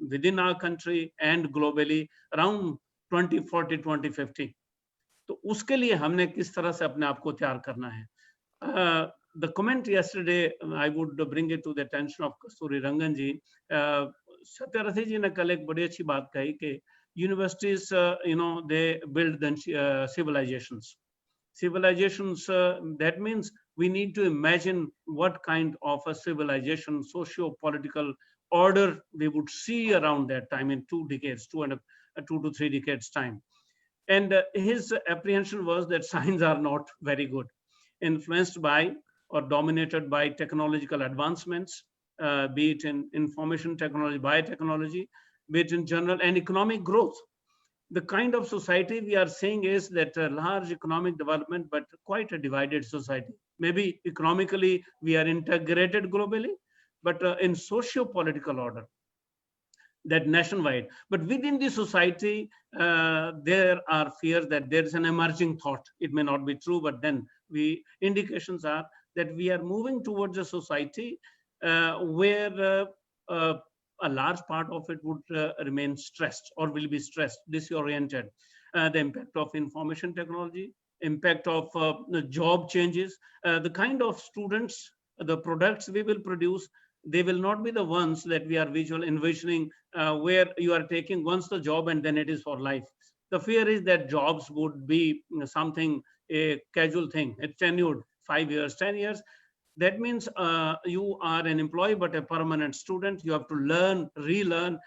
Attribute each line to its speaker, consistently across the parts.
Speaker 1: within our country and globally around 2040, 2050. तो उसके लिए हमने किस तरह से अपने आप को तैयार करना है. The comment yesterday, I would bring it to the attention of Kasturi Rangan ji. Satyarathi ji ने कल एक बड़ी अच्छी बात कही कि universities, they build the civilizations. Civilizations, that means we need to imagine what kind of a civilization, socio-political order we would see around that time in 2 decades, 2 to 3 decades time. And his apprehension was that signs are not very good, influenced by or dominated by technological advancements, be it in information technology, biotechnology, be it in general, and economic growth. The kind of society we are seeing is that a large economic development, but quite a divided society. Maybe economically we are integrated globally, but in socio-political order, that nationwide. But within the society, there are fears that there is an emerging thought. It may not be true, but then indications are that we are moving towards a society where a large part of it would remain stressed or will be stressed, disoriented. The impact of information technology, impact of job changes, the kind of students, the products we will produce, they will not be the ones that we are envisioning where you are taking once the job and then it is for life. The fear is that jobs would be something, a casual thing, it's tenured, 5 years, 10 years. That means you are an employee, but a permanent student. You have to learn, relearn.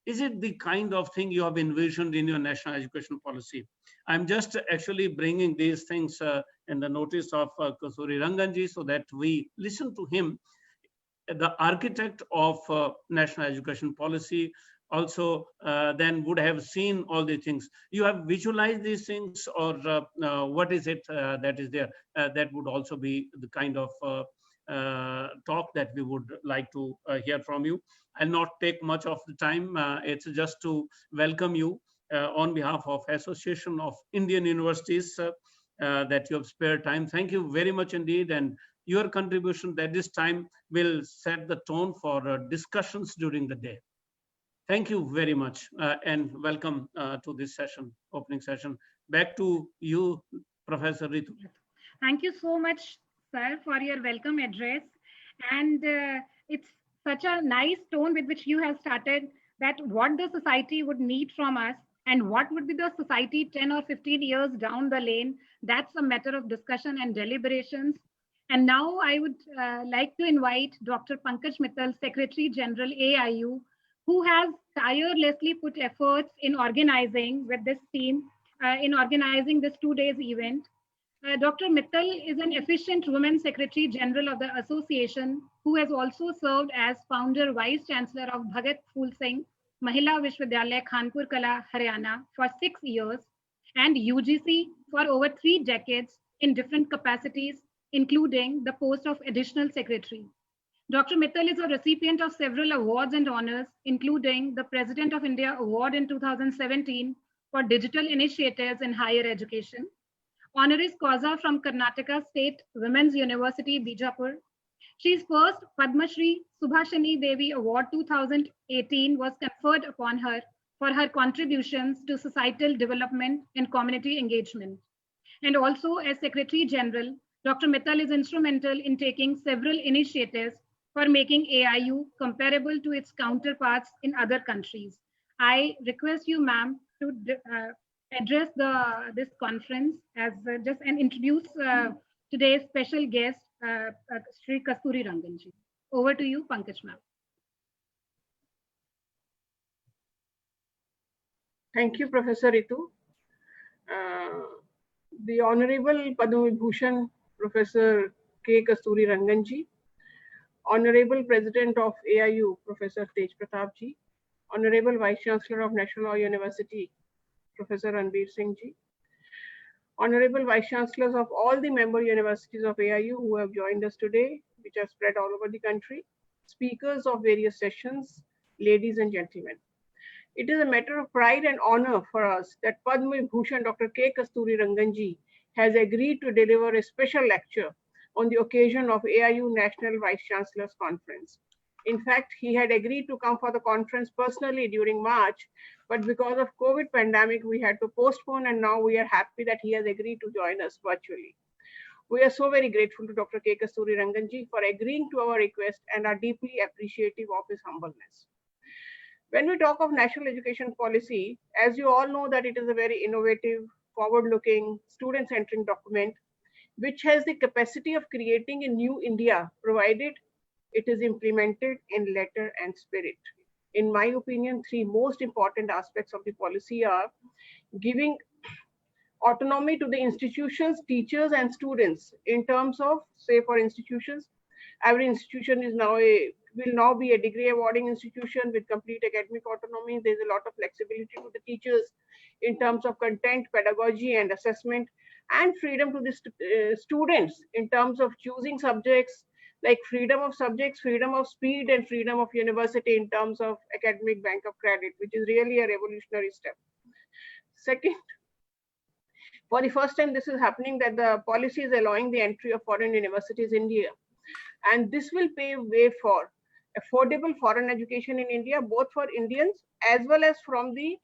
Speaker 1: Is it the kind of thing you have envisioned in your national education policy? I'm just actually bringing these things in the notice of Kasturi Ranganji so that we listen to him, the architect of national education policy, also then would have seen all the things. You have visualized these things, or what is it that is there? That would also be the kind of talk that we would like to hear from you. I'll not take much of the time. It's just to welcome you on behalf of Association of Indian Universities that you have spared time. Thank you very much indeed. And your contribution at this time will set the tone for discussions during the day. Thank you very much and welcome to this session, opening session. Back to you, Professor Ritu.
Speaker 2: Thank you so much, sir, for your welcome address. And it's such a nice tone with which you have started that what the society would need from us and what would be the society 10 or 15 years down the lane. That's a matter of discussion and deliberations. And now I would like to invite Dr. Pankaj Mittal, Secretary General AIU, who has tirelessly put efforts in organizing with this team, in organizing this 2 days event. Dr. Mittal is an efficient Women Secretary General of the association, who has also served as founder Vice Chancellor of Bhagat Phool Singh Mahila Vishwavidyalaya, Kanpur Kala, Haryana for 6 years, and UGC for over 3 decades in different capacities, including the post of Additional Secretary. Dr. Mittal is a recipient of several awards and honors, including the President of India Award in 2017 for digital initiatives in higher education, honoris causa from Karnataka State Women's University, Bijapur. She's first Padma Shri Subhashini Devi Award 2018 was conferred upon her for her contributions to societal development and community engagement. And also as Secretary General, Dr. Mittal is instrumental in taking several initiatives for making AIU comparable to its counterparts in other countries. I request you, ma'am, to address this conference as just and introduce today's special guest, Shri Kasturi Ranganji. Over to you, Pankaj ma'am.
Speaker 3: Thank you, Professor Ritu. The Honorable Padma Vibhushan Professor K. Kasturi Ranganji, Honorable President of AIU, Professor Tej Pratap ji, Honorable Vice Chancellor of National Law University, Professor Ranbir Singh ji, Honorable Vice Chancellors of all the member universities of AIU who have joined us today, which are spread all over the country, speakers of various sessions, ladies and gentlemen. It is a matter of pride and honor for us that Padma Vibhushan Dr. K. Kasturi Ranganji has agreed to deliver a special lecture on the occasion of AIU National Vice Chancellors Conference. In fact, he had agreed to come for the conference personally during March, but because of COVID pandemic, we had to postpone, and now we are happy that he has agreed to join us virtually. We are so very grateful to Dr. K. Kasturi Ranganji for agreeing to our request and are deeply appreciative of his humbleness. When we talk of national education policy, as you all know that it is a very innovative, forward-looking, student-centric document, which has the capacity of creating a new India, provided it is implemented in letter and spirit. In my opinion, three most important aspects of the policy are giving autonomy to the institutions, teachers, and students in terms of, say, for institutions, every institution is now will now be a degree awarding institution with complete academic autonomy. There's a lot of flexibility to the teachers in terms of content, pedagogy, and assessment, and freedom to the students in terms of choosing subjects, like freedom of subjects, freedom of speed, and freedom of university in terms of academic bank of credit, which is really a revolutionary step. Second, for the first time, this is happening that the policy is allowing the entry of foreign universities in India. And this will pave way for affordable foreign education in India, both for Indians as well as from the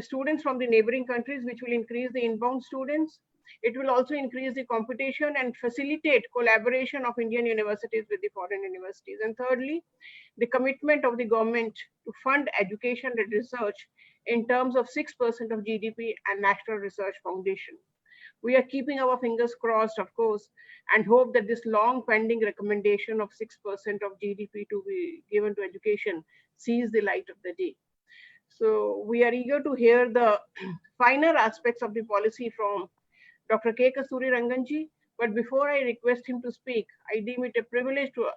Speaker 3: students from the neighboring countries, which will increase the inbound students. It will also increase the competition and facilitate collaboration of Indian universities with the foreign universities. And thirdly, the commitment of the government to fund education and research in terms of 6% of GDP and National Research Foundation. We are keeping our fingers crossed, of course, and hope that this long pending recommendation of 6% of GDP to be given to education sees the light of the day. So we are eager to hear the finer aspects of the policy from Dr. K. Kasturi Ranganji. But before I request him to speak, I deem it a privilege to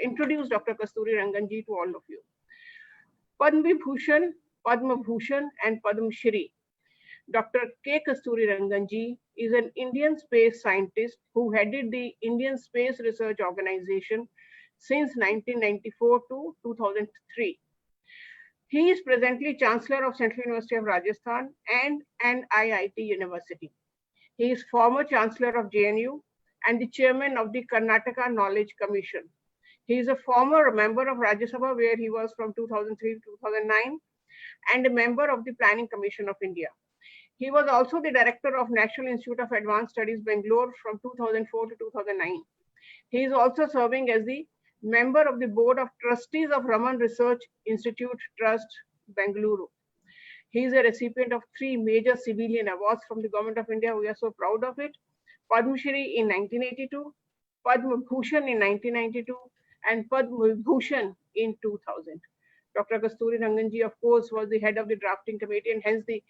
Speaker 3: introduce Dr. Kasturi Ranganji to all of you. Padma Bhushan, Padma Bhushan, and Padma Shri. Dr. K. Kasturi Ranganji is an Indian space scientist who headed the Indian Space Research Organization since 1994 to 2003. He is presently Chancellor of Central University of Rajasthan and NIIT University. He is former Chancellor of JNU and the Chairman of the Karnataka Knowledge Commission. He is a former member of Rajya Sabha, where he was from 2003 to 2009, and a member of the Planning Commission of India. He was also the director of National Institute of Advanced Studies, Bangalore from 2004 to 2009. He is also serving as the member of the Board of Trustees of Raman Research Institute Trust, Bengaluru. He is a recipient of 3 major civilian awards from the Government of India. We are so proud of it. Padma Shri in 1982, Padma Bhushan in 1992, and Padma Bhushan in 2000. Dr. Kasturi Ranganji, of course, was the head of the drafting committee and hence the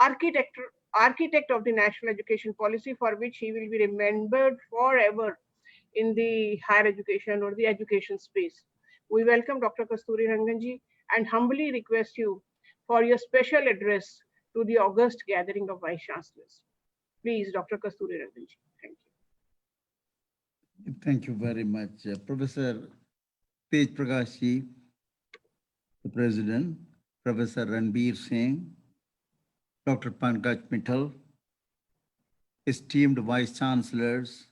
Speaker 3: architect of the national education policy, for which he will be remembered forever in the higher education or the education space. We welcome Dr. Kasturi Ranganji and humbly request you for your special address to the august gathering of Vice Chancellors. Please, Dr. Kasturi Ranganji. Thank
Speaker 4: you. Thank you very much. Professor Tej Prakash Ji, the President, Professor Ranbir Singh, Dr. Pankaj Mittal, esteemed Vice Chancellors,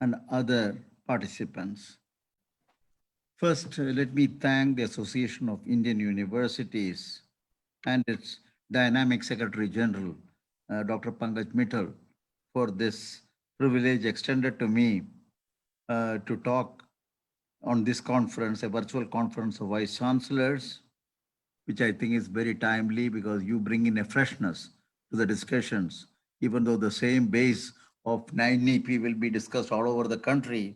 Speaker 4: and other participants. First, let me thank the Association of Indian Universities and its Dynamic Secretary General, Dr. Pankaj Mittal, for this privilege extended to me to talk on this conference, a virtual conference of Vice Chancellors, which I think is very timely because you bring in a freshness to the discussions, even though the same base of 9EP will be discussed all over the country,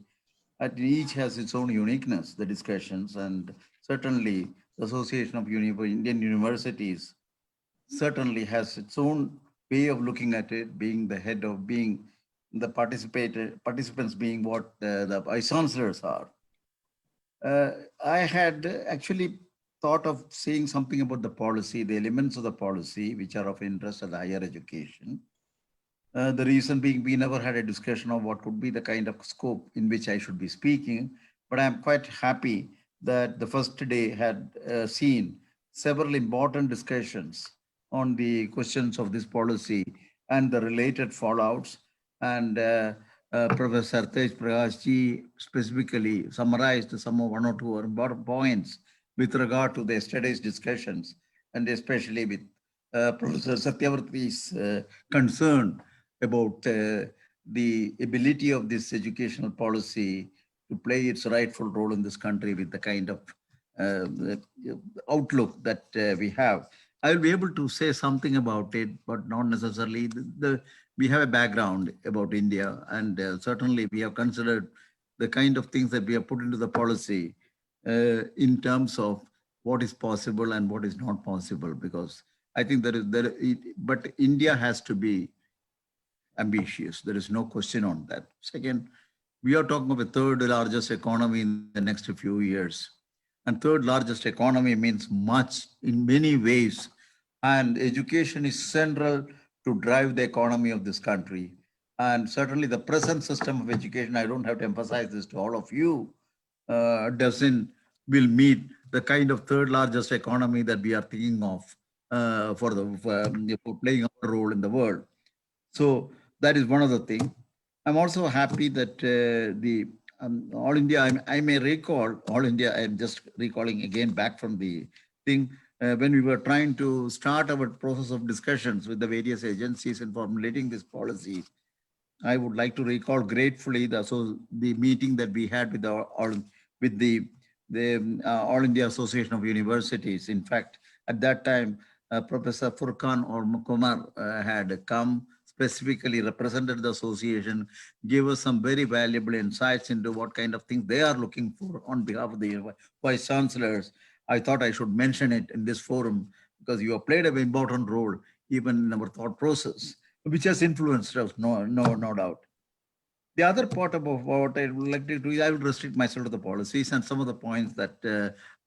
Speaker 4: and each has its own uniqueness, the discussions, and certainly the Association of Indian Universities certainly has its own way of looking at it, being the head of being the participants being what the Vice Chancellors are. I had actually thought of saying something about the policy, the elements of the policy, which are of interest at higher education. The reason being, we never had a discussion of what could be the kind of scope in which I should be speaking, but I'm quite happy that the first day had seen several important discussions on the questions of this policy and the related fallouts. And Professor Tej Prakash Ji specifically summarized some of one or two important points with regard to the yesterday's discussions, and especially with Professor Satyavarti's concern about the ability of this educational policy to play its rightful role in this country with the kind of uh, outlook that we have. I will be able to say something about it, but not necessarily. We have a background about India, and certainly we have considered the kind of things that we have put into the policy in terms of what is possible and what is not possible, because I think but India has to be ambitious. There is no question on that. Second, we are talking of a third largest economy in the next few years. And third largest economy means much in many ways. And education is central to drive the economy of this country. And certainly the present system of education, I don't have to emphasize this to all of you, will meet the kind of third largest economy that we are thinking of for playing our role in the world. So that is one of the things. I'm also happy that the All India, I may recall, All India, I'm just recalling again back from the thing, when we were trying to start our process of discussions with the various agencies in formulating this policy, I would like to recall gratefully the meeting that we had with the All India Association of Universities. In fact, at that time, Professor Furkan or Kumar had come, specifically represented the association, gave us some very valuable insights into what kind of things they are looking for on behalf of the vice chancellors. I thought I should mention it in this forum because you have played an important role even in our thought process, which has influenced us, no doubt. The other part about what I would like to do is I will restrict myself to the policies and some of the points that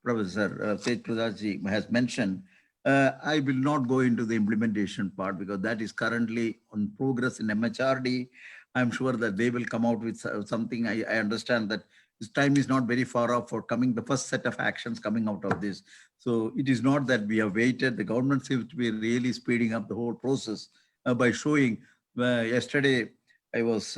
Speaker 4: Professor Tej Prakash Ji has mentioned. I will not go into the implementation part because that is currently on progress in MHRD. I'm sure that they will come out with something. I understand that this time is not very far off for coming, the first set of actions coming out of this. So it is not that we have waited. The government seems to be really speeding up the whole process by showing yesterday I was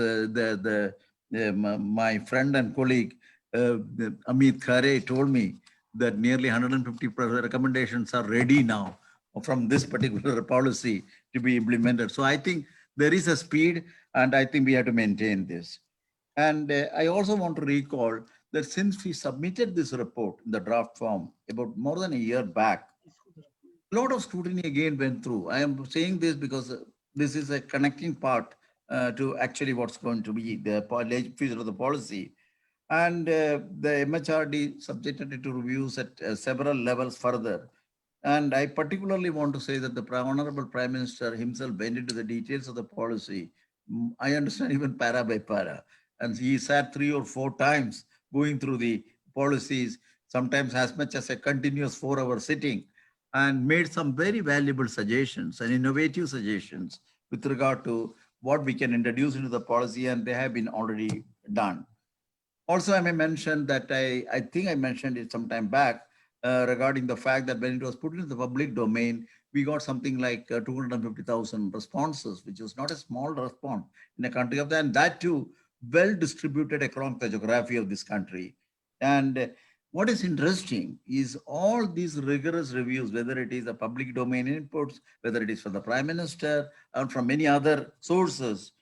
Speaker 4: my friend and colleague Amit Khare told me that nearly 150 recommendations are ready now from this particular policy to be implemented. So I think there is a speed, and I think we have to maintain this. And I also want to recall that since we submitted this report in the draft form about more than a year back, a lot of scrutiny again went through. I am saying this because this is a connecting part to actually what's going to be the future of the policy. And the MHRD subjected it to reviews at several levels further. And I particularly want to say that the Honorable Prime Minister himself went into the details of the policy. I understand even para by para. And he sat 3 or 4 times going through the policies, sometimes as much as a continuous 4-hour sitting, and made some very valuable suggestions and innovative suggestions with regard to what we can introduce into the policy, and they have been already done. Also, I may mention that I think I mentioned it some time back regarding the fact that when it was put into the public domain, we got something like 250,000 responses, which was not a small response in a country of that, and that too well distributed across the geography of this country. And what is interesting is all these rigorous reviews, whether it is the public domain inputs, whether it is from the Prime Minister or from many other sources,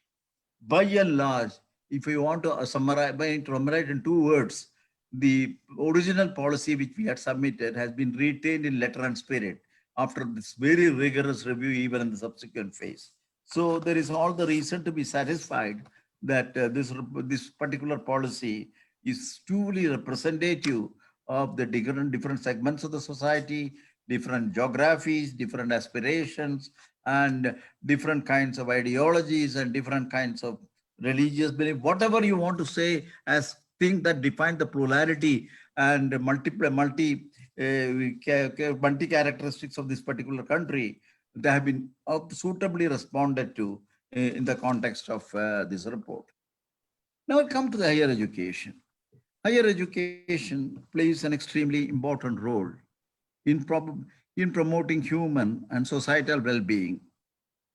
Speaker 4: by and large, if you want to summarize in 2 words, the original policy which we had submitted has been retained in letter and spirit after this very rigorous review, even in the subsequent phase. So there is all the reason to be satisfied that this particular policy is truly representative of the different segments of the society, different geographies, different aspirations, and different kinds of ideologies and different kinds of religious belief, whatever you want to say as things that define the plurality and multi characteristics of this particular country, they have been suitably responded to in the context of this report. Now I come to the higher education. Higher education plays an extremely important role in promoting human and societal well-being.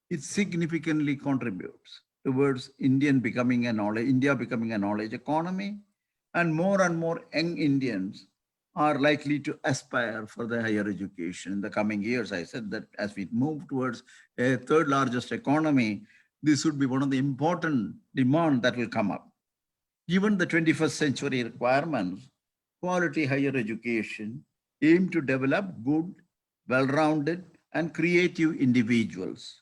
Speaker 4: It significantly contributes towards India becoming a knowledge economy, and more young Indians are likely to aspire for the higher education in the coming years. I said that as we move towards a third largest economy, this would be one of the important demand that will come up. Given the 21st century requirements, quality higher education aim to develop good, well-rounded, and creative individuals.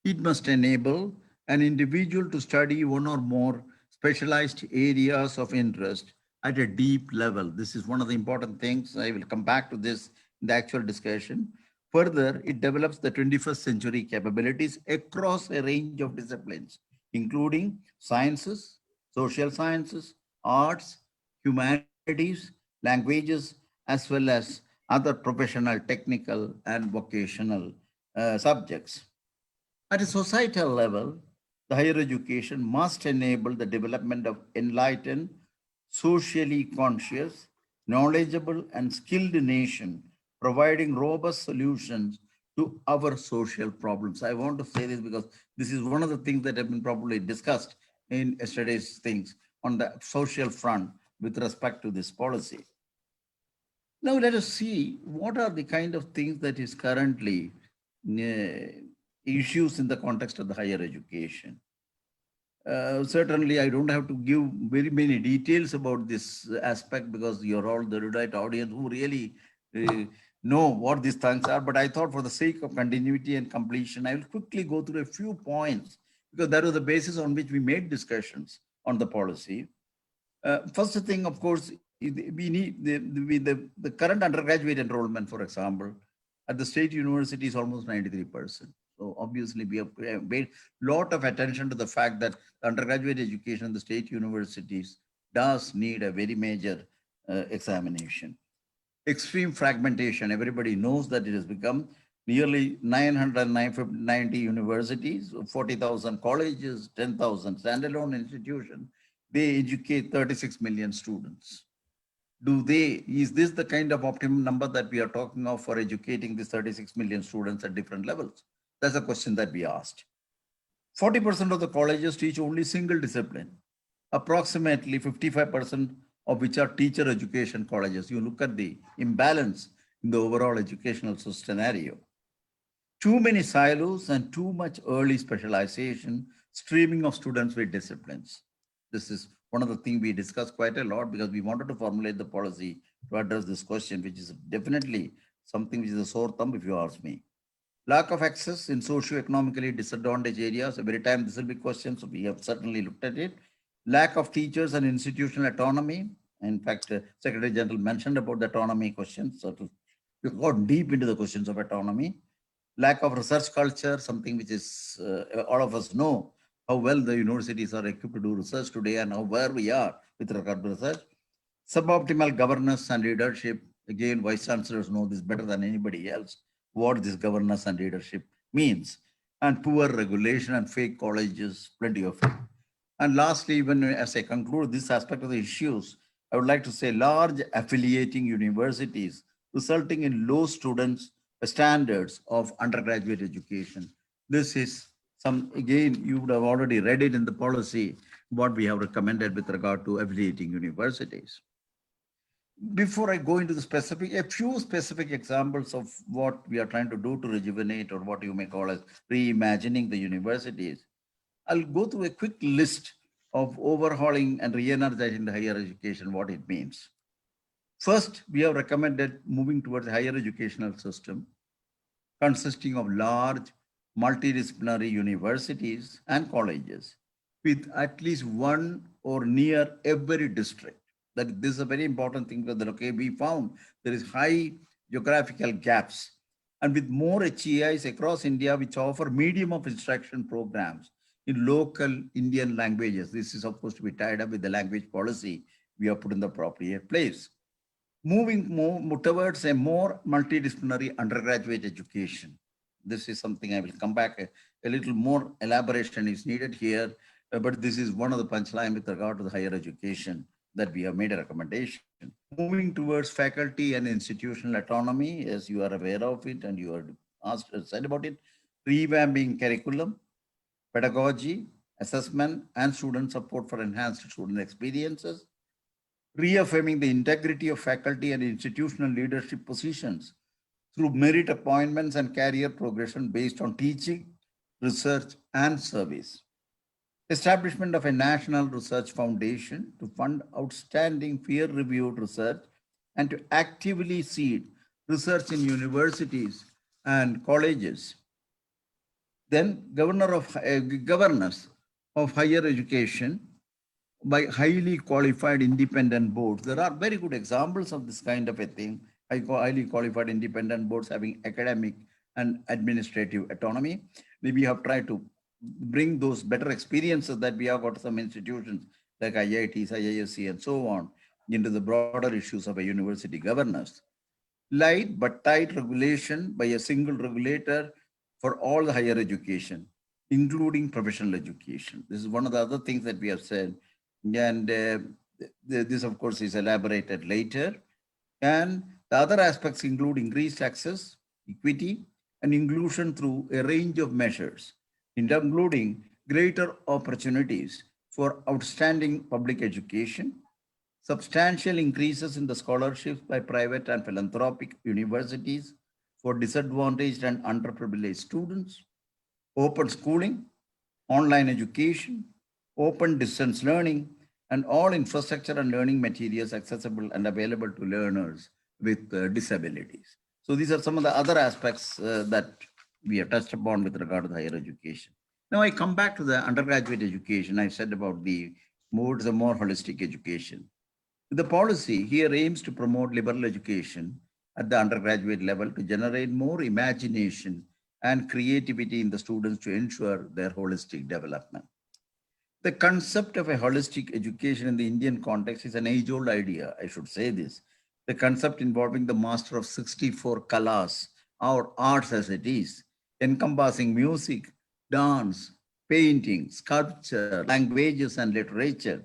Speaker 4: It must enable an individual to study one or more specialized areas of interest at a deep level. This is one of the important things. I will come back to this in the actual discussion. Further, it develops the 21st century capabilities across a range of disciplines, including sciences, social sciences, arts, humanities, languages, as well as other professional, technical, and vocational subjects. At a societal level, the higher education must enable the development of enlightened, socially conscious, knowledgeable, and skilled nation, providing robust solutions to our social problems. I want to say this because this is one of the things that have been probably discussed in yesterday's things on the social front with respect to this policy. Now let us see what are the kind of things that is currently issues in the context of the higher education. Certainly, I don't have to give very many details about this aspect because you're all the erudite audience who really know what these things are. But I thought for the sake of continuity and completion, I will quickly go through a few points because that was the basis on which we made discussions on the policy. First thing, of course, we need the current undergraduate enrollment, for example, at the state university is almost 93%. So obviously we have paid a lot of attention to the fact that undergraduate education in the state universities does need a very major examination. Extreme fragmentation, everybody knows that it has become nearly 990 universities, 40,000 colleges, 10,000 standalone institutions. They educate 36 million students. Is this the kind of optimum number that we are talking of for educating these 36 million students at different levels? That's a question that we asked. 40% of the colleges teach only single discipline, approximately 55% of which are teacher education colleges. You look at the imbalance in the overall educational scenario. Too many silos and too much early specialization, streaming of students with disciplines. This is one of the things we discussed quite a lot because we wanted to formulate the policy to address this question, which is definitely something which is a sore thumb if you ask me. Lack of access in socio-economically disadvantaged areas. Every time this will be questioned, so we have certainly looked at it. Lack of teachers and institutional autonomy. In fact, Secretary General mentioned about the autonomy questions. So we got deep into the questions of autonomy. Lack of research culture, something which is all of us know how well the universities are equipped to do research today and how where we are with regard to research. Suboptimal governance and leadership. Again, vice chancellors know this better than anybody else, what this governance and leadership means. And poor regulation and fake colleges, plenty of it. And lastly, even as I conclude this aspect of the issues, I would like to say large affiliating universities resulting in low students standards of undergraduate education. This is again, you would have already read it in the policy, what we have recommended with regard to affiliating universities. Before I go into a few specific examples of what we are trying to do to rejuvenate or what you may call as reimagining the universities, I'll go through a quick list of overhauling and re-energizing the higher education, what it means. First, we have recommended moving towards a higher educational system consisting of large multidisciplinary universities and colleges with at least one or near every district. That this is a very important thing that we found there is high geographical gaps and with more HEIs across India which offer medium of instruction programs in local Indian languages. This is supposed to be tied up with the language policy we have put in the appropriate place. Moving more towards a more multidisciplinary undergraduate education. This is something I will come back, a little more elaboration is needed here, but this is one of the punchline with regard to the higher education that we have made a recommendation. Moving towards faculty and institutional autonomy, as you are aware of it and you are said about it, revamping curriculum, pedagogy, assessment, and student support for enhanced student experiences, reaffirming the integrity of faculty and institutional leadership positions through merit appointments and career progression based on teaching, research, and service. Establishment of a national research foundation to fund outstanding peer-reviewed research and to actively seed research in universities and colleges. Then governors of higher education by highly qualified independent boards. There are very good examples of this kind of a thing. Highly qualified independent boards having academic and administrative autonomy. We have tried to bring those better experiences that we have got some institutions like IITs, IISc, and so on into the broader issues of a university governance. Light but tight regulation by a single regulator for all the higher education, including professional education. This is one of the other things that we have said. And this, of course, is elaborated later. And the other aspects include increased access, equity, and inclusion through a range of measures, including greater opportunities for outstanding public education, substantial increases in the scholarships by private and philanthropic universities for disadvantaged and underprivileged students, open schooling, online education, open distance learning, and all infrastructure and learning materials accessible and available to learners with disabilities. So these are some of the other aspects that we have touched upon with regard to higher education. Now I come back to the undergraduate education. I said about the more holistic education. The policy here aims to promote liberal education at the undergraduate level to generate more imagination and creativity in the students to ensure their holistic development. The concept of a holistic education in the Indian context is an age-old idea, I should say this. The concept involving the master of 64 kalas, or arts as it is, encompassing music, dance, painting, sculpture, languages, and literature.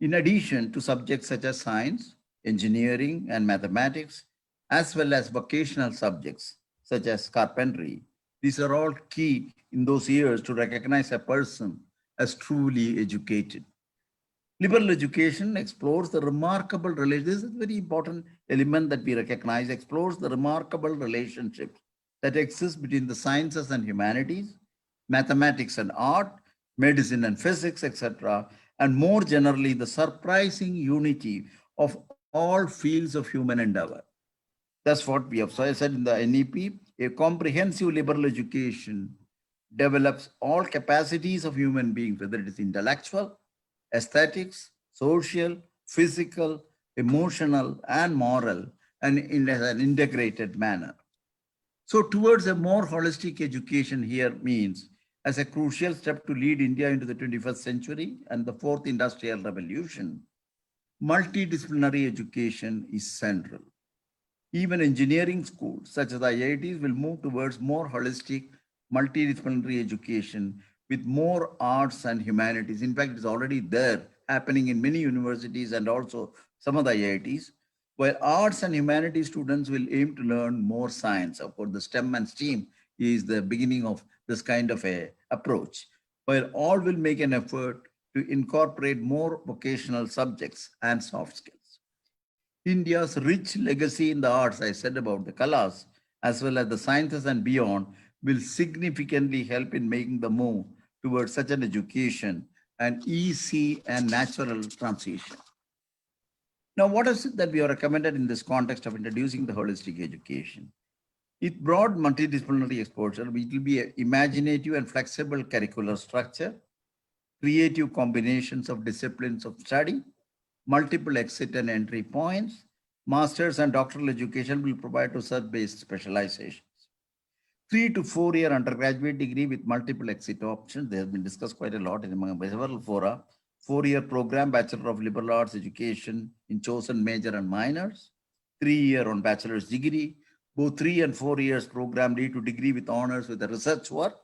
Speaker 4: In addition to subjects such as science, engineering, and mathematics, as well as vocational subjects such as carpentry. These are all key in those years to recognize a person as truly educated. Liberal education explores the remarkable relationship. This is a very important element that we recognize, explores the remarkable relationships that exist between the sciences and humanities, mathematics and art, medicine and physics, etc., and more generally, the surprising unity of all fields of human endeavor. That's what we have said in the NEP. A comprehensive liberal education develops all capacities of human beings, whether it is intellectual, aesthetics, social, physical, emotional, and moral, and in an integrated manner. So towards a more holistic education here means as a crucial step to lead India into the 21st century and the fourth industrial revolution, multidisciplinary education is central. Even engineering schools such as IITs will move towards more holistic, multidisciplinary education with more arts and humanities. In fact, it's already there, happening in many universities and also some of the IITs, where arts and humanities students will aim to learn more science. Of course, the STEM and STEAM is the beginning of this kind of a approach, where all will make an effort to incorporate more vocational subjects and soft skills. India's rich legacy in the arts, I said about the Kalas, as well as the sciences and beyond, will significantly help in making the move towards such an education and easy and natural transition. Now, what is it that we have recommended in this context of introducing the holistic education? With broad multidisciplinary exposure, it will be an imaginative and flexible curricular structure, creative combinations of disciplines of study, multiple exit and entry points. Master's and doctoral education will provide research-based specializations. 3 to 4 year undergraduate degree with multiple exit options. They have been discussed quite a lot in among several fora. 4-year program, Bachelor of Liberal Arts Education in chosen major and minors. 3-year on bachelor's degree. Both 3 and 4 years program lead to degree with honors with a research work,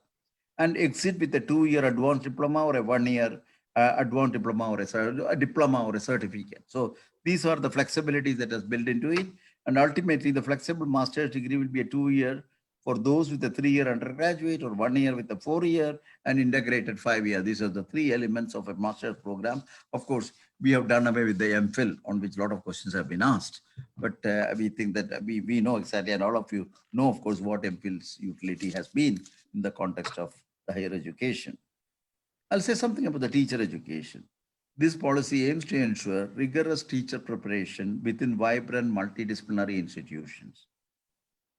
Speaker 4: and exit with a 2-year advanced diploma or a 1-year advanced diploma or a diploma or a certificate. So these are the flexibilities that is built into it. And ultimately, the flexible master's degree will be a 2-year for those with a 3-year undergraduate or 1 year with a 4-year and integrated 5-year. These are the 3 elements of a master's program. Of course, we have done away with the MPhil, on which a lot of questions have been asked. But we think that we know exactly, and all of you know, of course, what MPhil's utility has been in the context of the higher education. I'll say something about the teacher education. This policy aims to ensure rigorous teacher preparation within vibrant multidisciplinary institutions.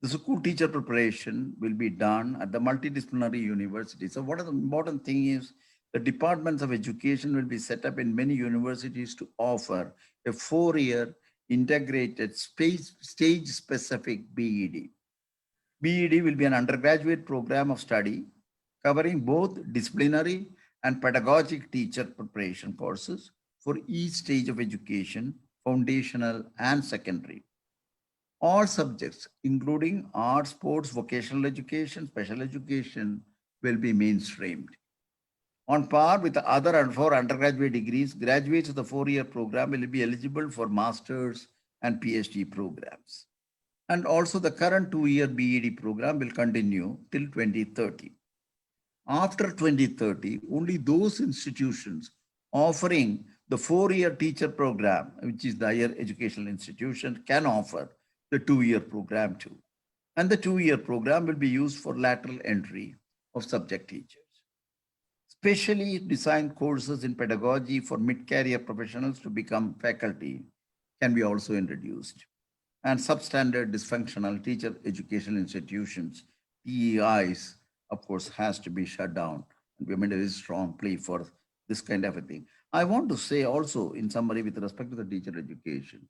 Speaker 4: The school teacher preparation will be done at the multidisciplinary university. So what are the important thing is the departments of education will be set up in many universities to offer a 4-year integrated stage-specific BEd. BEd will be an undergraduate program of study covering both disciplinary and pedagogic teacher preparation courses for each stage of education, foundational and secondary. All subjects, including art, sports, vocational education, special education, will be mainstreamed. On par with the other 4 undergraduate degrees, graduates of the 4-year program will be eligible for master's and PhD programs. And also the current 2-year BEd program will continue till 2030. After 2030, only those institutions offering the 4-year teacher program, which is the higher educational institution, can offer the 2-year program too. And the 2-year program will be used for lateral entry of subject teachers. Specially designed courses in pedagogy for mid-career professionals to become faculty can be also introduced. And substandard dysfunctional teacher educational institutions, TEIs, of course, has to be shut down. And we made a very strong plea for this kind of a thing. I want to say also, in summary, with respect to the teacher education,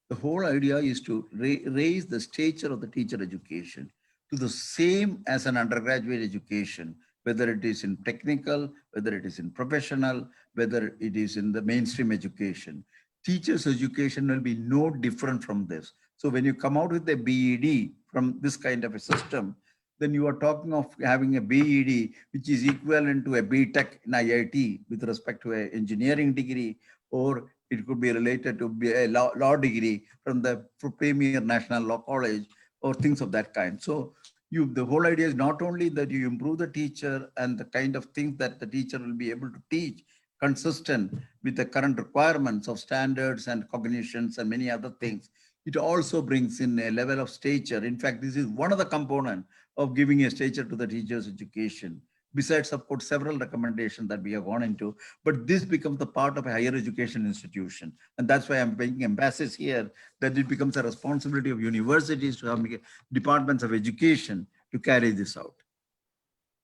Speaker 4: the whole idea is to raise the stature of the teacher education to the same as an undergraduate education, whether it is in technical, whether it is in professional, whether it is in the mainstream education. Teachers' education will be no different from this. So when you come out with a BEd from this kind of a system, then you are talking of having a BEd, which is equivalent to a BTech in IIT with respect to an engineering degree, or it could be related to a law degree from the premier national law college or things of that kind. So the whole idea is not only that you improve the teacher and the kind of things that the teacher will be able to teach consistent with the current requirements of standards and cognitions and many other things. It also brings in a level of stature. In fact, this is one of the components of giving a stature to the teacher's education. Besides, of course, several recommendations that we have gone into, but this becomes the part of a higher education institution. And that's why I'm making emphasis here that it becomes a responsibility of universities to have departments of education to carry this out.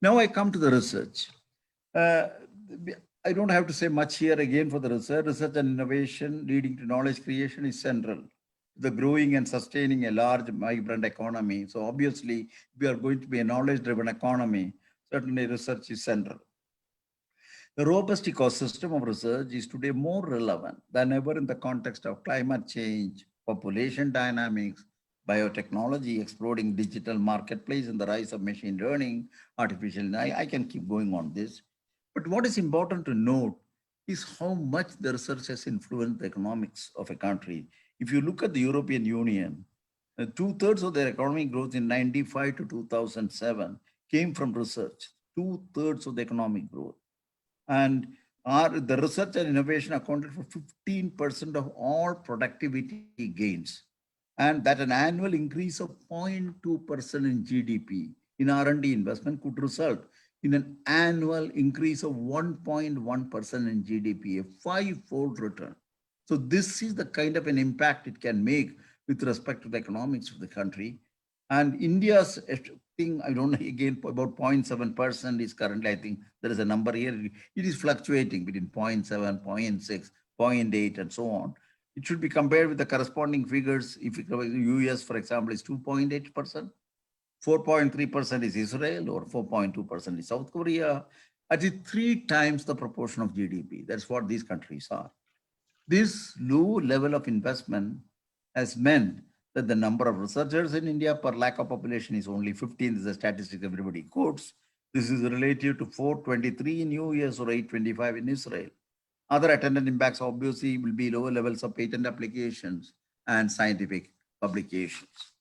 Speaker 4: Now I come to the research. I don't have to say much here again for the research. Research and innovation leading to knowledge creation is central. The growing and sustaining a large vibrant economy. So obviously, we are going to be a knowledge-driven economy. Certainly, research is central. The robust ecosystem of research is today more relevant than ever in the context of climate change, population dynamics, biotechnology, exploding digital marketplace, and the rise of machine learning, artificial. I can keep going on this. But what is important to note is how much the research has influenced the economics of a country. If you look at the European Union, 2/3 of their economic growth in 1995 to 2007 came from research, 2/3 of the economic growth. And the research and innovation accounted for 15% of all productivity gains. And that an annual increase of 0.2% in GDP in R&D investment could result in an annual increase of 1.1% in GDP, a 5-fold return. So this is the kind of an impact it can make with respect to the economics of the country. And India's thing, I don't know, again, about 0.7% is currently, I think there is a number here. It is fluctuating between 0.7, 0.6, 0.8, and so on. It should be compared with the corresponding figures. If you compare the US, for example, is 2.8%. 4.3% is Israel, or 4.2% is South Korea. At least 3 times the proportion of GDP. That's what these countries are. This low level of investment has meant that the number of researchers in India per lakh of population is only 15. This is a statistic everybody quotes. This is relative to 423 in US or 825 in Israel. Other attendant impacts obviously will be lower levels of patent applications and scientific publications.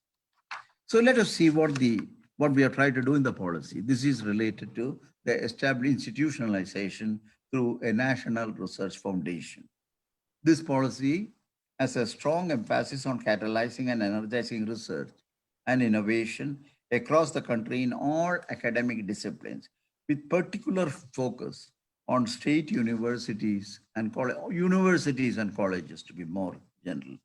Speaker 4: So let us see what the what we are trying to do in the policy. This is related to the established institutionalization through a national research foundation. This policy has a strong emphasis on catalyzing and energizing research and innovation across the country in all academic disciplines, with particular focus on state universities and colleges, to be more general.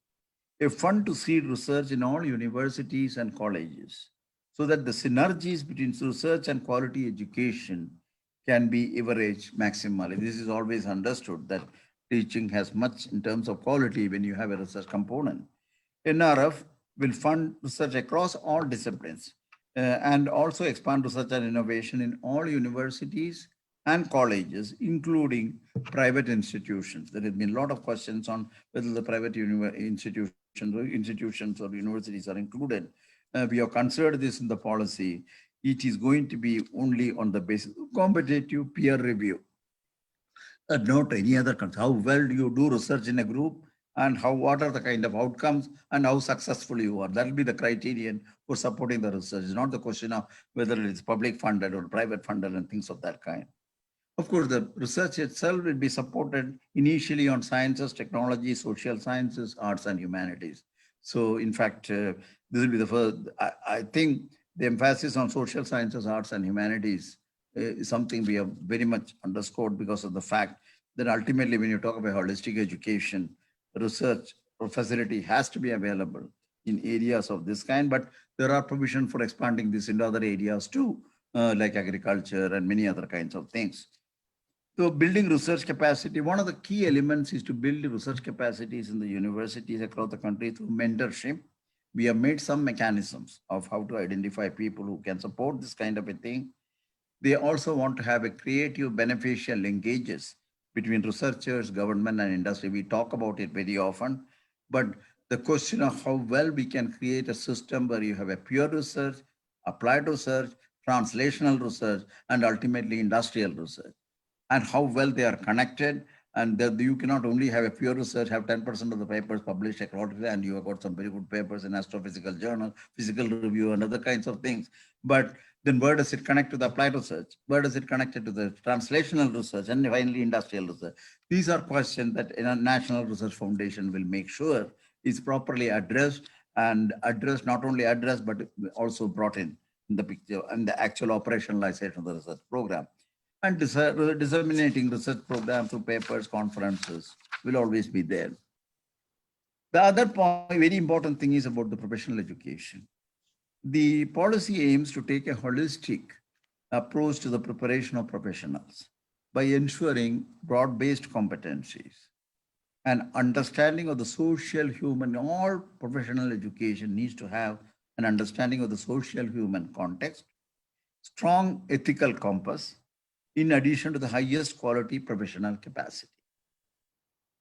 Speaker 4: A fund to seed research in all universities and colleges so that the synergies between research and quality education can be leveraged maximally. This is always understood that teaching has much in terms of quality when you have a research component. NRF will fund research across all disciplines and also expand research and innovation in all universities and colleges, including private institutions. There have been a lot of questions on whether the private institutions or universities are included. We have considered this in the policy. It is going to be only on the basis of competitive peer review, not any other concept. How well do you do research in a group, and what are the kind of outcomes, and how successful you are. That will be the criterion for supporting the research. It's not the question of whether it's public funded or private funded and things of that kind. Of course, the research itself will be supported initially on sciences, technology, social sciences, arts, and humanities. So in fact, this will be the first. I think the emphasis on social sciences, arts, and humanities is something we have very much underscored because of the fact that ultimately when you talk about holistic education, research or facility has to be available in areas of this kind, but there are provisions for expanding this into other areas too, like agriculture and many other kinds of things. So building research capacity, one of the key elements is to build research capacities in the universities across the country through mentorship. We have made some mechanisms of how to identify people who can support this kind of a thing. They also want to have a creative, beneficial linkages between researchers, government, and industry. We talk about it very often, but the question of how well we can create a system where you have a pure research, applied research, translational research, and ultimately industrial research, and how well they are connected. And that you cannot only have a pure research, have 10% of the papers published across, and you have got some very good papers in Astrophysical Journal, Physical Review, and other kinds of things. But then where does it connect to the applied research? Where does it connect to the translational research, and finally industrial research? These are questions that a National Research Foundation will make sure is properly addressed, and addressed, not only addressed, but also brought in the picture and the actual operationalization of the research program. And disseminating research programs through papers, conferences will always be there. The other point, very important thing is about the professional education. The policy aims to take a holistic approach to the preparation of professionals by ensuring broad-based competencies and understanding of the social human. All professional education needs to have an understanding of the social human context, strong ethical compass, in addition to the highest quality professional capacity.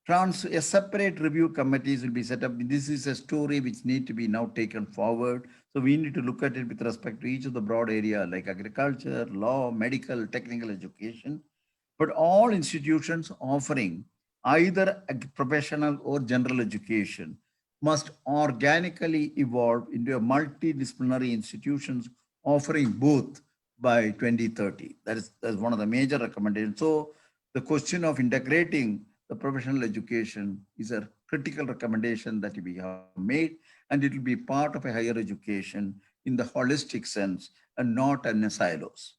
Speaker 4: A separate review committees will be set up. This is a story which need to be now taken forward. So we need to look at it with respect to each of the broad area like agriculture, law, medical, technical education. But all institutions offering either a professional or general education must organically evolve into a multidisciplinary institutions offering both by 2030. That's one of the major recommendations. So the question of integrating the professional education is a critical recommendation that we have made, and it will be part of a higher education in the holistic sense and not in silos.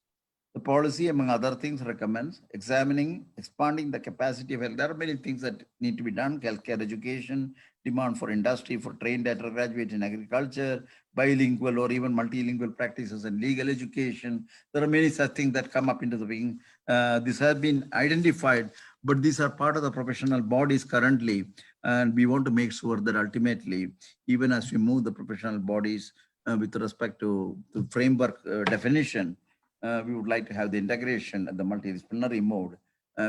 Speaker 4: The policy, among other things, recommends examining, expanding the capacity of health. There are many things that need to be done: healthcare education, demand for industry, for trained undergraduates in agriculture, bilingual or even multilingual practices and legal education. There are many such things that come up into the being. This has been identified, but these are part of the professional bodies currently. And we want to make sure that ultimately, even as we move the professional bodies with respect to the framework definition, we would like to have the integration at the multidisciplinary mode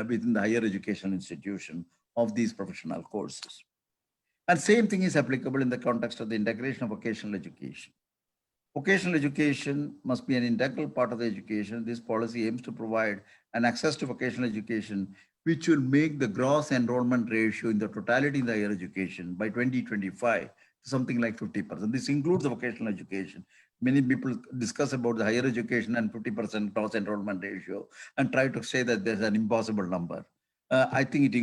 Speaker 4: within the higher education institution of these professional courses. And same thing is applicable in the context of the integration of vocational education. Vocational education must be an integral part of the education. This policy aims to provide an access to vocational education, which will make the gross enrollment ratio in the totality in the higher education by 2025 something like 50%. This includes the vocational education. many people discuss about the higher education and 50% gross enrollment ratio and try to say that there's an impossible number. I think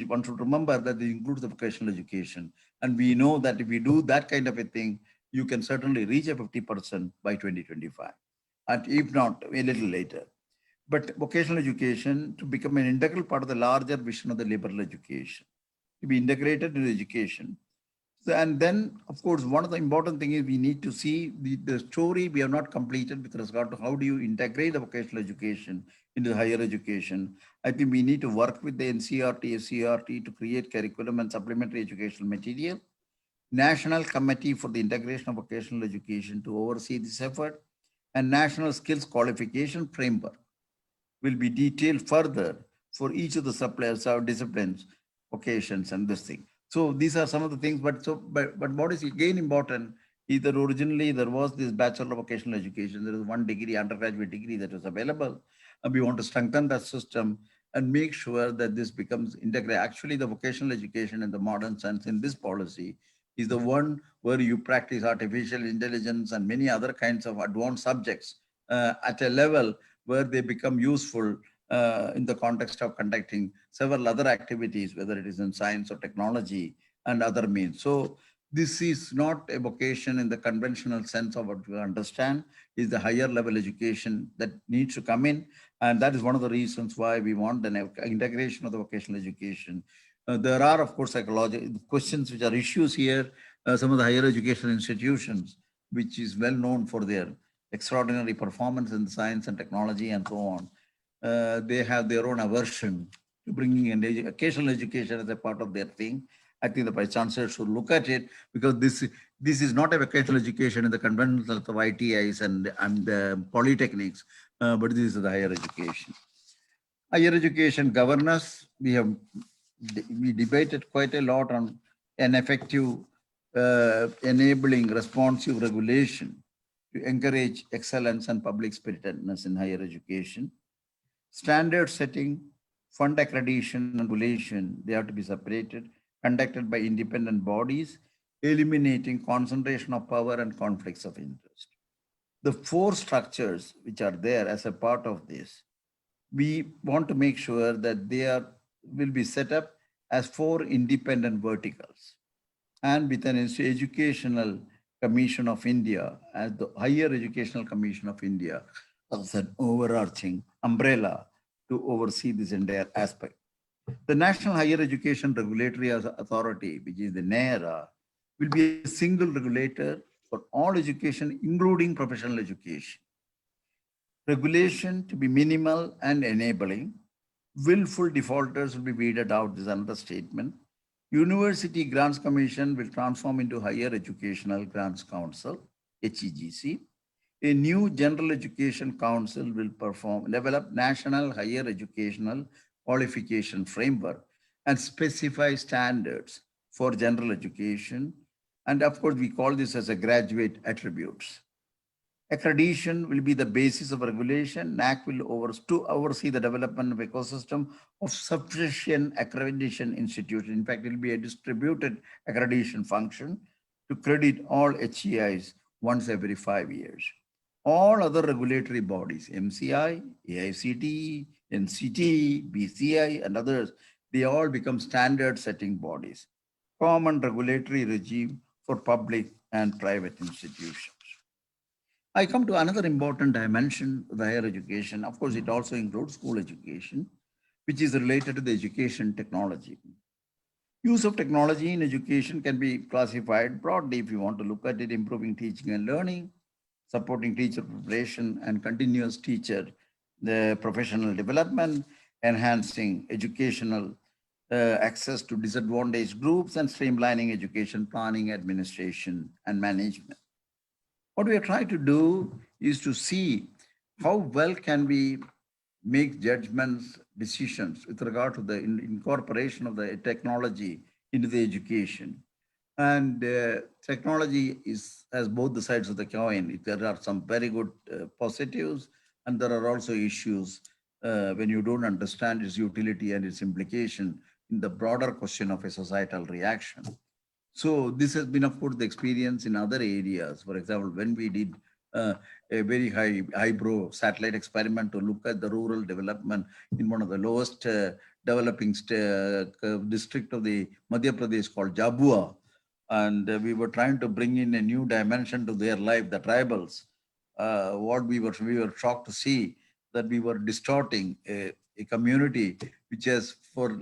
Speaker 4: one should remember that it includes the vocational education. And we know that if we do that kind of a thing, you can certainly reach a 50% by 2025, and if not, a little later. But vocational education to become an integral part of the larger vision of the liberal education, to be integrated into education. So, and then, of course, one of the important things is we need to see the story we have not completed with regard to how do you integrate the vocational education into higher education. I think we need to work with the NCERT, SCERT to create curriculum and supplementary educational material. National Committee for the Integration of Vocational Education to oversee this effort, and National Skills Qualification Framework will be detailed further for each of the suppliers, our disciplines, vocations, and this thing. So these are some of the things, but what is again important is that originally there was this Bachelor of Vocational Education. There is one degree, undergraduate degree that was available. And we want to strengthen that system and make sure that this becomes integrated. Actually, the vocational education in the modern sense in this policy is the one where you practice artificial intelligence and many other kinds of advanced subjects at a level where they become useful in the context of conducting several other activities, whether it is in science or technology and other means. So this is not a vocation in the conventional sense of what we understand, is the higher level education that needs to come in. And that is one of the reasons why we want the integration of the vocational education. There are, of course, psychological questions which are issues here. Some of the higher education institutions, which is well known for their extraordinary performance in science and technology and so on, they have their own aversion to bringing in occasional education as a part of their thing. I think the Vice Chancellor should look at it, because this is not a vocational education in the conventional sense of ITIs and polytechnics, but this is the higher education. Higher education governance, we debated quite a lot on an effective enabling responsive regulation to encourage excellence and public spiritedness in higher education. Standard setting, fund accreditation and regulation, they have to be separated, conducted by independent bodies, eliminating concentration of power and conflicts of interest. The four structures which are there as a part of this, we want to make sure that they will be set up as four independent verticals, and with an Educational Commission of India as the Higher Educational Commission of India as an overarching umbrella to oversee this entire aspect. The National Higher Education Regulatory Authority, which is the NERA, will be a single regulator for all education, including professional education. Regulation to be minimal and enabling. Willful defaulters will be weeded out. This is another statement. University Grants Commission will transform into Higher Educational Grants Council, HEGC. A new General Education Council will develop National Higher Educational Qualification Framework and specify standards for general education. And of course, we call this as a graduate attributes. Accreditation will be the basis of regulation. NAC will oversee the development of ecosystem of sufficient accreditation institutions. In fact, it will be a distributed accreditation function to credit all HEIs once every 5 years. All other regulatory bodies, MCI, AICTE, NCT, BCI, and others, they all become standard setting bodies. Common regulatory regime for public and private institutions. I come to another important dimension of the higher education. Of course, it also includes school education, which is related to the education technology. Use of technology in education can be classified broadly if you want to look at it: improving teaching and learning, supporting teacher preparation and continuous teacher professional development, enhancing educational access to disadvantaged groups, and streamlining education planning, administration, and management. What we are trying to do is to see how well can we make judgments, decisions with regard to the incorporation of the technology into the education. And technology has both the sides of the coin. There are some very good positives, and there are also issues when you don't understand its utility and its implication in the broader question of a societal reaction. So this has been, of course, the experience in other areas. For example, when we did a very highbrow satellite experiment to look at the rural development in one of the lowest developing district of the Madhya Pradesh called Jabua. And we were trying to bring in a new dimension to their life, the tribals. What we were shocked to see that we were distorting a community which has for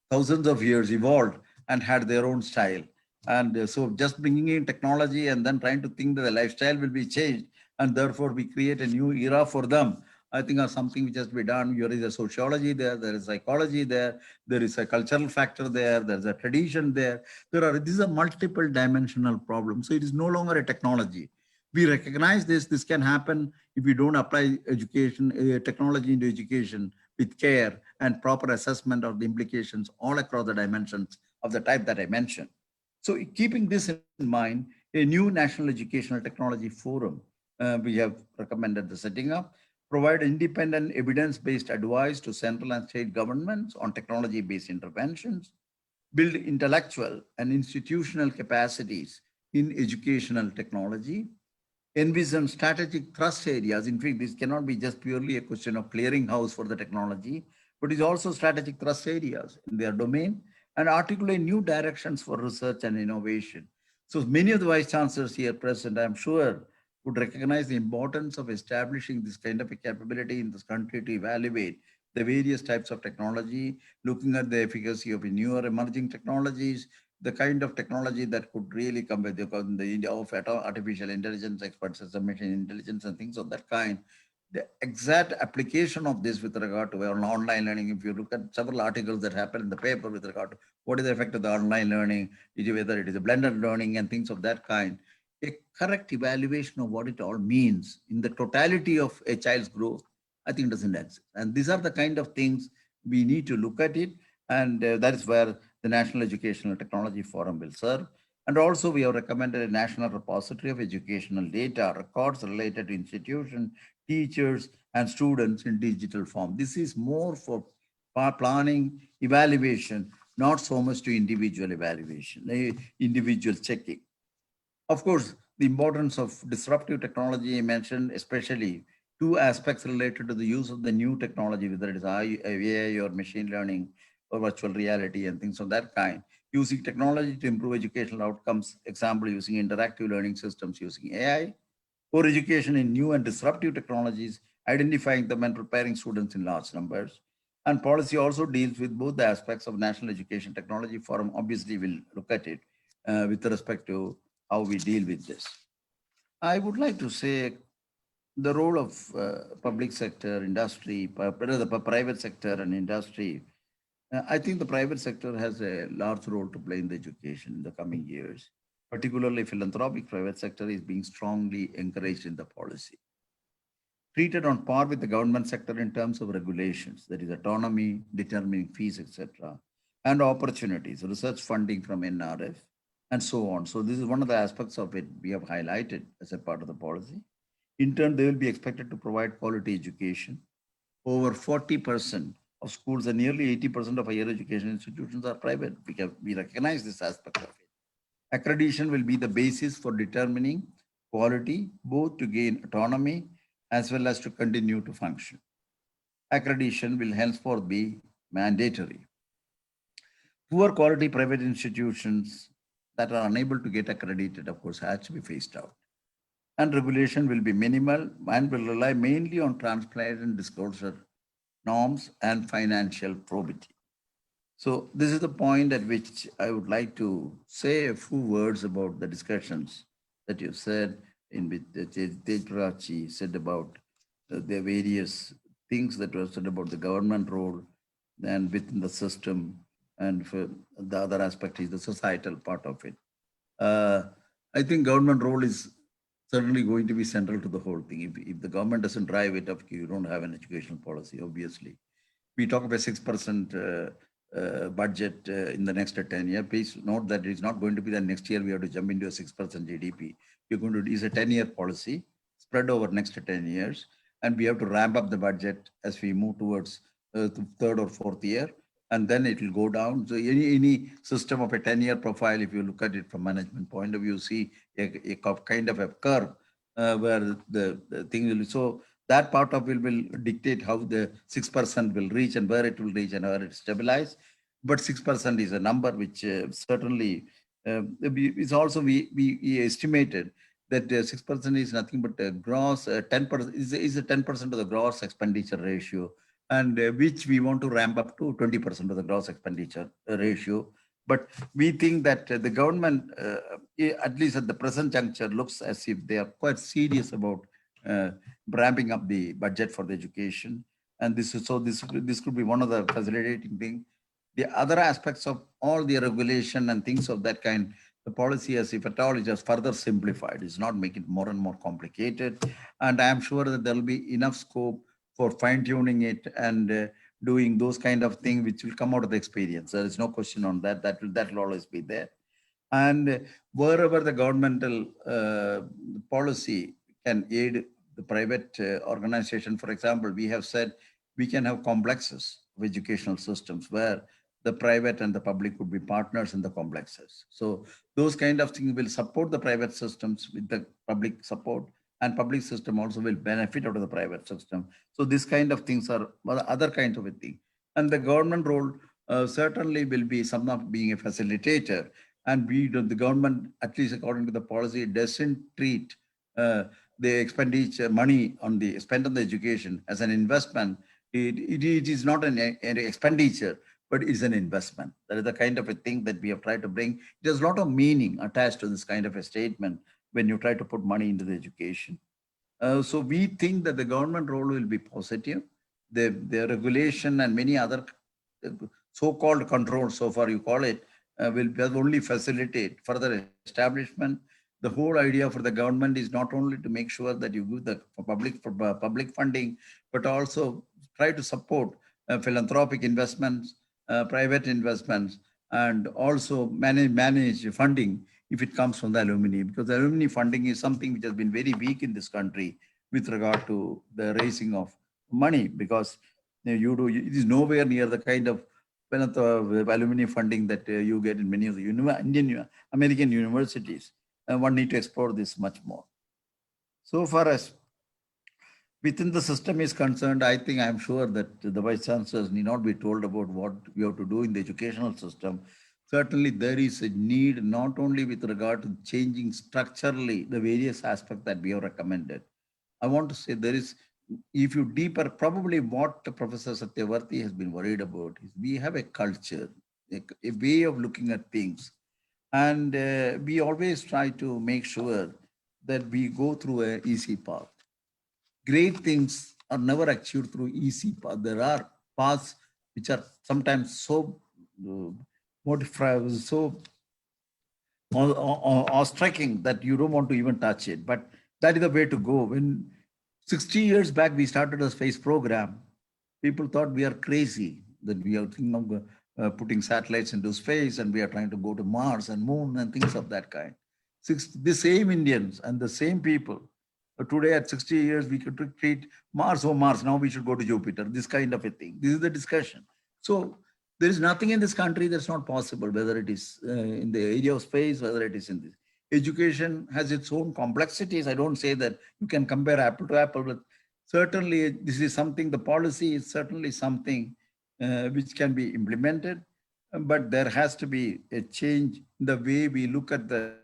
Speaker 4: thousands of years evolved and had their own style. And so just bringing in technology and then trying to think that the lifestyle will be changed and therefore we create a new era for them, I think is something which has to be done. There is a sociology there, there is psychology there is a cultural factor there's a tradition there. These are multiple dimensional problems. So it is no longer a technology. We recognize this can happen if we don't apply education, technology into education with care and proper assessment of the implications all across the dimensions of the type that I mentioned. So keeping this in mind, a new National Educational Technology Forum, we have recommended the setting up, provide independent evidence-based advice to central and state governments on technology-based interventions, build intellectual and institutional capacities in educational technology, envision strategic thrust areas. In fact, this cannot be just purely a question of clearing house for the technology, but it's also strategic thrust areas in their domain and articulate new directions for research and innovation. So many of the vice chancellors here present, I'm sure, would recognize the importance of establishing this kind of a capability in this country to evaluate the various types of technology, looking at the efficacy of newer emerging technologies, the kind of technology that could really come with the India of artificial intelligence, expert system, machine intelligence, and things of that kind. The exact application of this with regard to online learning, if you look at several articles that happen in the paper with regard to what is the effect of the online learning, whether it is a blended learning and things of that kind, a correct evaluation of what it all means in the totality of a child's growth, I think doesn't exist. And these are the kind of things we need to look at it. And that is where the National Educational Technology Forum will serve. And also we have recommended a national repository of educational data, records related to institutions, teachers, and students in digital form. This is more for planning, evaluation, not so much to individual evaluation, individual checking. Of course, the importance of disruptive technology I mentioned, especially two aspects related to the use of the new technology, whether it is AI or machine learning or virtual reality and things of that kind, using technology to improve educational outcomes, example, using interactive learning systems using AI, or education in new and disruptive technologies, identifying them and preparing students in large numbers. And policy also deals with both the aspects of National Education Technology Forum. Obviously, we'll look at it with respect to how we deal with this. I would like to say the role of public sector, industry, the private sector and industry. I think the private sector has a large role to play in the education in the coming years. Particularly philanthropic private sector is being strongly encouraged in the policy. Treated on par with the government sector in terms of regulations, that is autonomy, determining fees, etc., and opportunities, research funding from NRF, and so on. So this is one of the aspects of it we have highlighted as a part of the policy. In turn, they will be expected to provide quality education. Over 40% of schools and nearly 80% of higher education institutions are private. We recognize this aspect of it. Accreditation will be the basis for determining quality, both to gain autonomy as well as to continue to function. Accreditation will henceforth be mandatory. Poor quality private institutions that are unable to get accredited, of course, has to be phased out. And regulation will be minimal and will rely mainly on transparent disclosure norms and financial probity. So this is the point at which I would like to say a few words about the discussions that you said, in which Tej Prataap said about the various things that were said about the government role and within the system, and for the other aspect is the societal part of it. I think government role is certainly going to be central to the whole thing. If the government doesn't drive it up, you don't have an educational policy, obviously. We talk about 6% budget in the next 10 years. Please note that it's not going to be the next year we have to jump into a 6% GDP. We're going to do is a 10-year policy spread over next 10 years. And we have to ramp up the budget as we move towards the third or fourth year. And then it will go down. So any system of a 10-year profile, if you look at it from management point of view, see a kind of a curve where the thing will. So that part of will dictate how the 6% will reach and where it will reach and where it stabilize. But 6% is a number which certainly is also we estimated that 6% is nothing but a gross 10% is a 10% of the gross expenditure ratio, and which we want to ramp up to 20% of the gross expenditure ratio. But we think that the government, at least at the present juncture, looks as if they are quite serious about uh, ramping up the budget for the education. And this could be one of the facilitating thing. The other aspects of all the regulation and things of that kind, the policy, as if at all, is just further simplified. It's not making it more and more complicated. And I am sure that there will be enough scope for fine tuning it and doing those kind of things which will come out of the experience. There is no question on that. That will always be there. And wherever the governmental policy can aid the private organization, for example, we have said we can have complexes of educational systems where the private and the public would be partners in the complexes. So those kind of things will support the private systems with the public support, and public system also will benefit out of the private system. So this kind of things are other kinds of a thing. And the government role certainly will be some of being a facilitator. And the government, at least according to the policy, doesn't treat the expenditure money on the spent on the education as an investment. It is not an expenditure, but it's an investment. That is the kind of a thing that we have tried to bring. There's a lot of meaning attached to this kind of a statement when you try to put money into the education. So we think that the government role will be positive. The regulation and many other so-called controls, so far you call it, will only facilitate further establishment. The whole idea for the government is not only to make sure that you give the public funding, but also try to support philanthropic investments, private investments, and also manage funding if it comes from the alumni, because the alumni funding is something which has been very weak in this country with regard to the raising of money, because it is nowhere near the kind of alumni funding that you get in many of the Indian American universities. And one need to explore this much more. So far as within the system is concerned, I think I'm sure that the vice chancellors need not be told about what we have to do in the educational system. Certainly there is a need not only with regard to changing structurally the various aspects that we have recommended. I want to say there is, if you deeper, probably what Professor Satyavarthi has been worried about is we have a culture, a way of looking at things. And we always try to make sure that we go through an easy path. Great things are never achieved through easy path. There are paths which are sometimes so so striking that you don't want to even touch it. But that is the way to go. When 60 years back we started a space program, people thought we are crazy, that we are thinking of putting satellites into space and we are trying to go to Mars and Moon and things of that kind. The same Indians and the same people, today at 60 years, we could treat Mars, oh Mars, now we should go to Jupiter, this kind of a thing. This is the discussion. So there is nothing in this country that's not possible, whether it is in the area of space, whether it is in this. Education has its own complexities. I don't say that you can compare apple to apple, but certainly this is something, the policy is certainly something which can be implemented, but there has to be a change in the way we look at the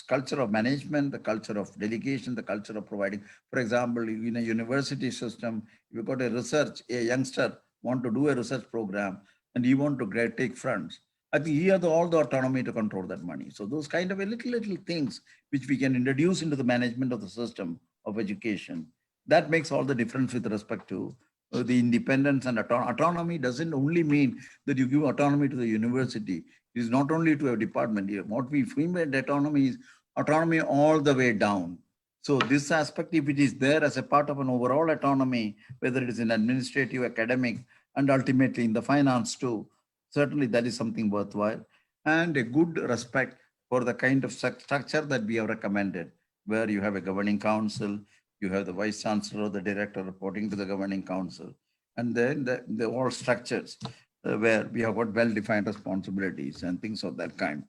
Speaker 4: culture of management, the culture of delegation, the culture of providing. For example, in a university system, if you've got a research, a youngster want to do a research program and he want to take funds, I think he has all the autonomy to control that money. So those kind of little things which we can introduce into the management of the system of education, that makes all the difference with respect to the independence and autonomy. Doesn't only mean that you give autonomy to the university. It is not only to a department here. What we mean by autonomy is autonomy all the way down. So this aspect, if it is there as a part of an overall autonomy, whether it is in administrative, academic, and ultimately in the finance too, certainly that is something worthwhile. And a good respect for the kind of structure that we have recommended, where you have a governing council, you have the vice chancellor, the director reporting to the governing council, and then the all structures where we have got well-defined responsibilities and things of that kind.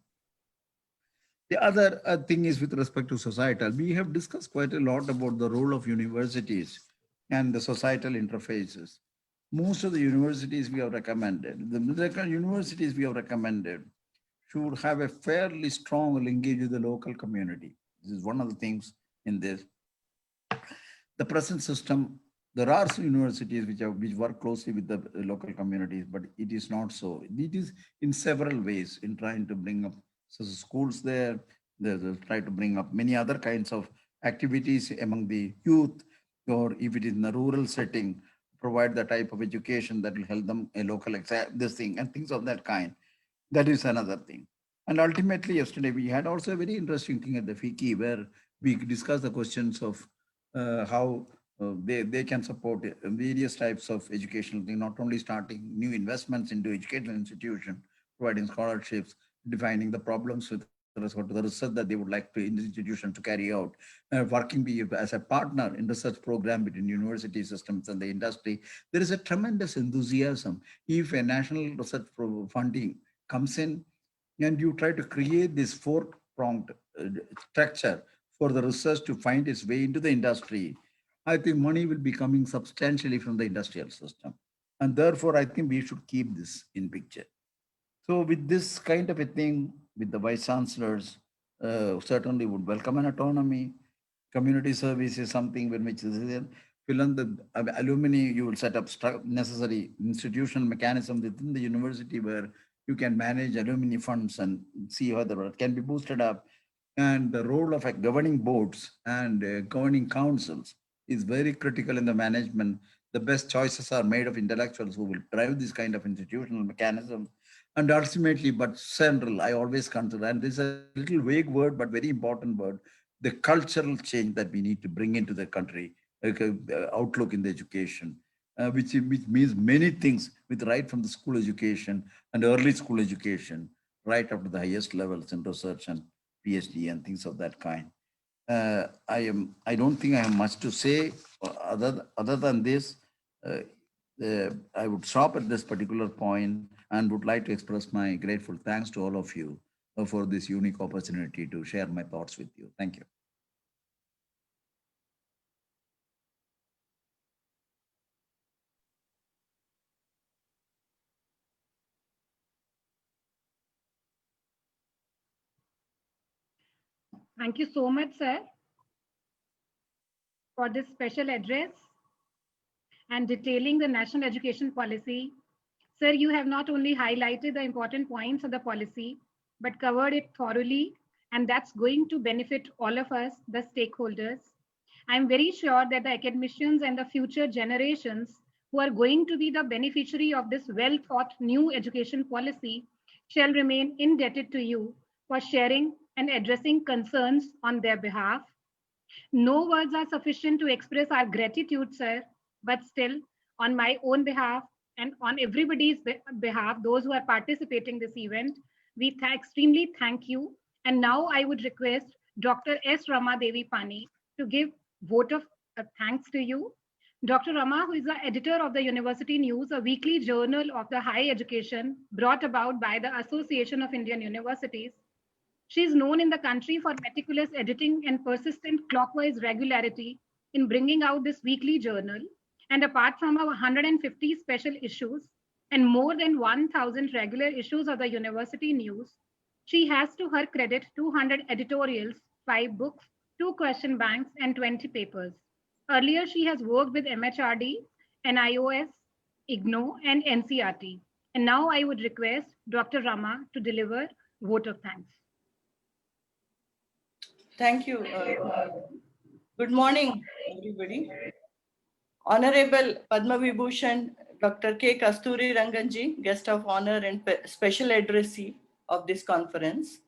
Speaker 4: The other thing is with respect to societal. We have discussed quite a lot about the role of universities and the societal interfaces. Most of the universities we have recommended, the universities we have recommended should have a fairly strong linkage with the local community. This is one of the things in this. The present system, there are some universities which work closely with the local communities, but it is not so. It is in several ways in trying to bring up schools there. They try to bring up many other kinds of activities among the youth, or if it is in a rural setting, provide the type of education that will help them a local this thing and things of that kind. That is another thing. And ultimately, yesterday we had also a very interesting thing at the FICCI where we discussed the questions of how they can support various types of educational thing, not only starting new investments into educational institution, providing scholarships, defining the problems with respect to the research that they would like to in the institution to carry out, working as a partner in research program between university systems and the industry. There is a tremendous enthusiasm. If a national research funding comes in and you try to create this four-pronged structure for the research to find its way into the industry, I think money will be coming substantially from the industrial system. And therefore, I think we should keep this in picture. So with this kind of a thing, with the vice chancellors, certainly would welcome an autonomy. Community service is something in which the alumni, you will set up necessary institutional mechanism within the university where you can manage alumni funds and see whether it can be boosted up. And the role of governing boards and governing councils is very critical in the management. The best choices are made of intellectuals who will drive this kind of institutional mechanism. And ultimately, but central, I always consider, and this is a little vague word, but very important word, the cultural change that we need to bring into the country, outlook in the education, which means many things, with right from the school education and early school education, right up to the highest levels in research and PhD and things of that kind. I don't think I have much to say other than this. I would stop at this particular point and would like to express my grateful thanks to all of you for this unique opportunity to share my thoughts with you. Thank you.
Speaker 2: Thank you so much, sir, for this special address and detailing the national education policy. Sir, you have not only highlighted the important points of the policy, but covered it thoroughly, and that's going to benefit all of us, the stakeholders. I'm very sure that the academicians and the future generations who are going to be the beneficiary of this well thought new education policy shall remain indebted to you for sharing and addressing concerns on their behalf. No words are sufficient to express our gratitude, sir, but still, on my own behalf and on everybody's behalf, those who are participating this event, we extremely thank you. And now I would request Dr. S. Rama Devi Pani to give vote of thanks to you. Dr. Rama, who is the editor of the University News, a weekly journal of the higher education brought about by the Association of Indian Universities. She is known in the country for meticulous editing and persistent clockwise regularity in bringing out this weekly journal. And apart from her 150 special issues and more than 1,000 regular issues of the University News, she has to her credit 200 editorials, 5 books, 2 question banks, and 20 papers. Earlier, she has worked with MHRD, NIOS, IGNOU, and NCRT. And now I would request Dr. Rama to deliver vote of thanks.
Speaker 5: Thank you. Good morning, everybody. Honorable Padma Vibhushan, Dr. K. Kasturi Ranganji, guest of honor and special addressee of this conference.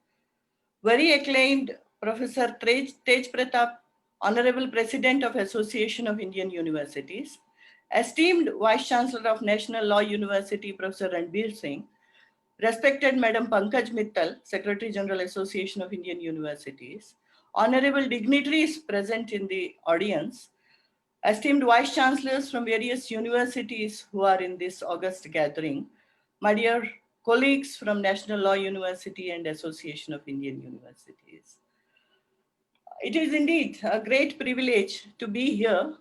Speaker 5: Very acclaimed Professor Tej Pratap, Honorable President of Association of Indian Universities. Esteemed Vice Chancellor of National Law University, Professor Ranbir Singh. Respected Madam Pankaj Mittal, Secretary General Association of Indian Universities. Honorable dignitaries present in the audience, esteemed vice chancellors from various universities who are in this august gathering, my dear colleagues from National Law University and Association of Indian Universities. It is indeed a great privilege to be here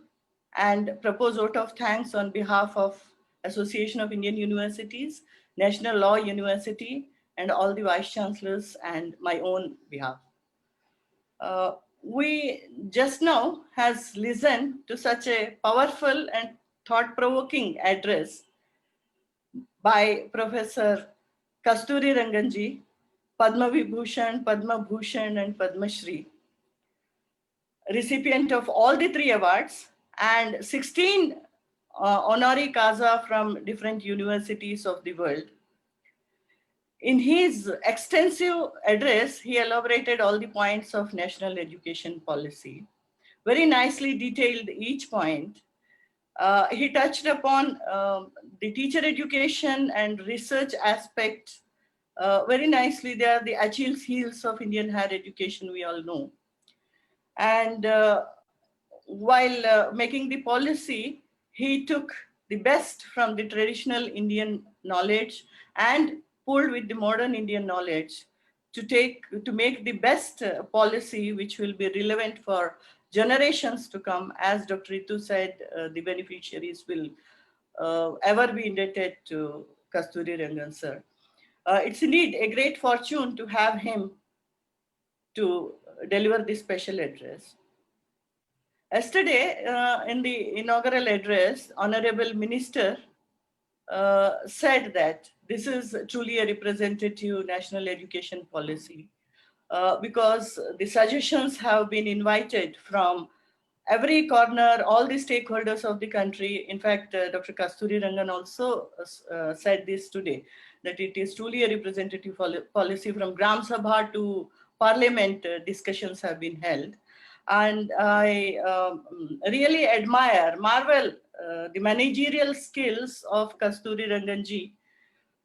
Speaker 5: and propose vote of thanks on behalf of Association of Indian Universities, National Law University, and all the Vice Chancellors and my own behalf. We just now has listened to such a powerful and thought-provoking address by Professor Kasturi Ranganji, Padma Vibhushan, Padma Bhushan, and Padma Shri, recipient of all the 3 awards, and 16 honori causa from different universities of the world. In his extensive address, he elaborated all the points of national education policy, very nicely detailed each point. He touched upon the teacher education and research aspect very nicely. They are the Achilles heels of Indian higher education, we all know. And while making the policy, he took the best from the traditional Indian knowledge and pooled with the modern Indian knowledge to make the best policy which will be relevant for generations to come. As Dr. Ritu said, the beneficiaries will ever be indebted to Kasturi Rangan sir. It's indeed a great fortune to have him to deliver this special address. Yesterday, in the inaugural address, Honorable Minister said that this is truly a representative national education policy because the suggestions have been invited from every corner, all the stakeholders of the country. In fact, Dr. Kasturi Rangan also said this today, that it is truly a representative policy. From Gram Sabha to Parliament, discussions have been held. And I really marvel the managerial skills of Kasturi Ranganji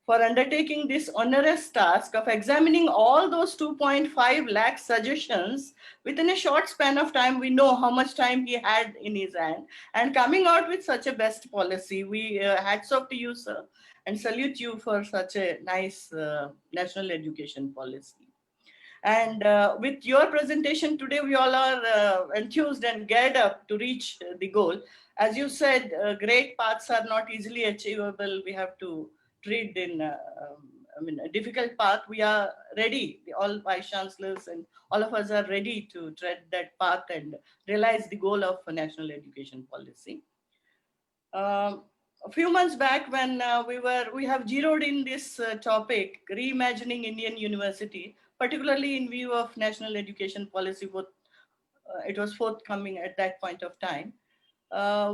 Speaker 5: for undertaking this onerous task of examining all those 2.5 lakh suggestions within a short span of time. We know how much time he had in his hand, and coming out with such a best policy. We hats off to you, sir, and salute you for such a nice national education policy. And with your presentation today, we all are enthused and geared up to reach the goal. As you said, great paths are not easily achievable. We have to treat in a difficult path. We are ready, all vice chancellors and all of us are ready to tread that path and realize the goal of a national education policy. A few months back, when we have zeroed in this topic, reimagining Indian university, particularly in view of national education policy, it was forthcoming at that point of time.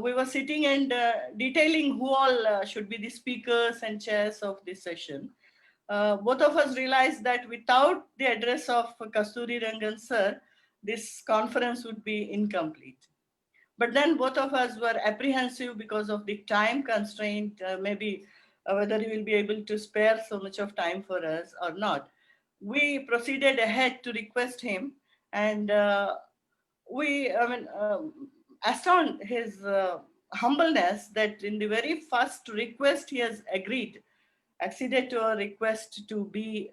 Speaker 5: We were sitting and detailing who all should be the speakers and chairs of this session. Both of us realized that without the address of Kasturi Rangan sir, this conference would be incomplete. But then both of us were apprehensive because of the time constraint, maybe whether he will be able to spare so much of time for us or not. We proceeded ahead to request him, and astound his humbleness that in the very first request he has acceded to a request to be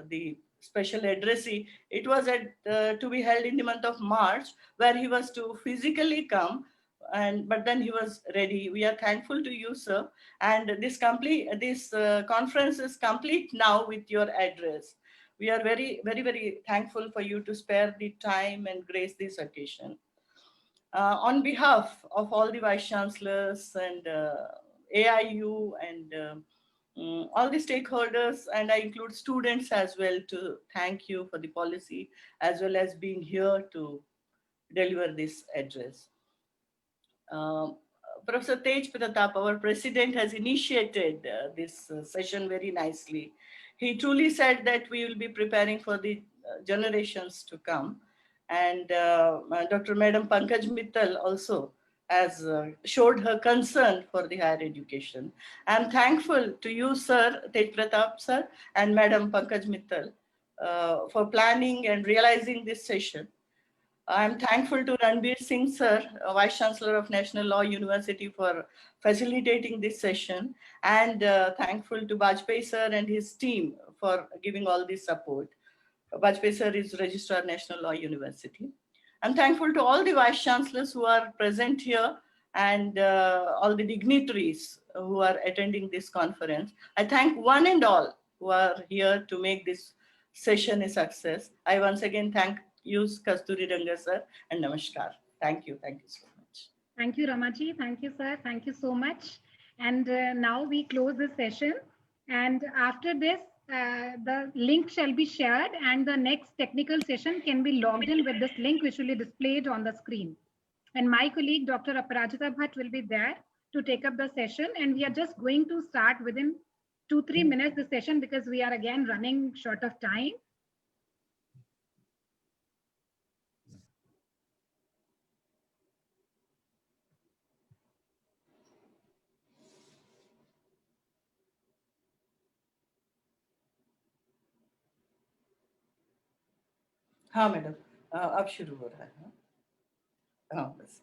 Speaker 5: the special addressee. It was to be held in the month of March, where he was to physically come, but then he was ready. We are thankful to you, sir. And this conference is complete now with your address. We are very, very, very thankful for you to spare the time and grace this occasion. On behalf of all the vice chancellors and AIU and all the stakeholders, and I include students as well, to thank you for the policy as well as being here to deliver this address. Professor Tej Pratap, our president, has initiated this session very nicely. He truly said that we will be preparing for the generations to come. And Dr. Madam Pankaj Mittal also has showed her concern for the higher education. I'm thankful to you, sir, Tej Pratap, sir, and Madam Pankaj Mittal for planning and realizing this session. I'm thankful to Ranbir Singh sir, Vice Chancellor of National Law University, for facilitating this session, and thankful to Bajpayee sir and his team for giving all this support. Bajpayee sir is Registrar National Law University. I'm thankful to all the Vice Chancellors who are present here and all the dignitaries who are attending this conference. I thank one and all who are here to make this session a success. I once again thank you, Kasturi Ranga sir, and namaskar. Thank you so much.
Speaker 2: Thank you, Ramaji. Thank you, sir. Thank you so much. And now we close this session. And after this, the link shall be shared and the next technical session can be logged in with this link, which will be displayed on the screen. And my colleague, Dr. Aparajita Bhatt, will be there to take up the session. And we are just going to start within 2-3 minutes the session because we are again running short of time.
Speaker 5: हाँ madam, अब शुरू हो रहा है. हाँ बस.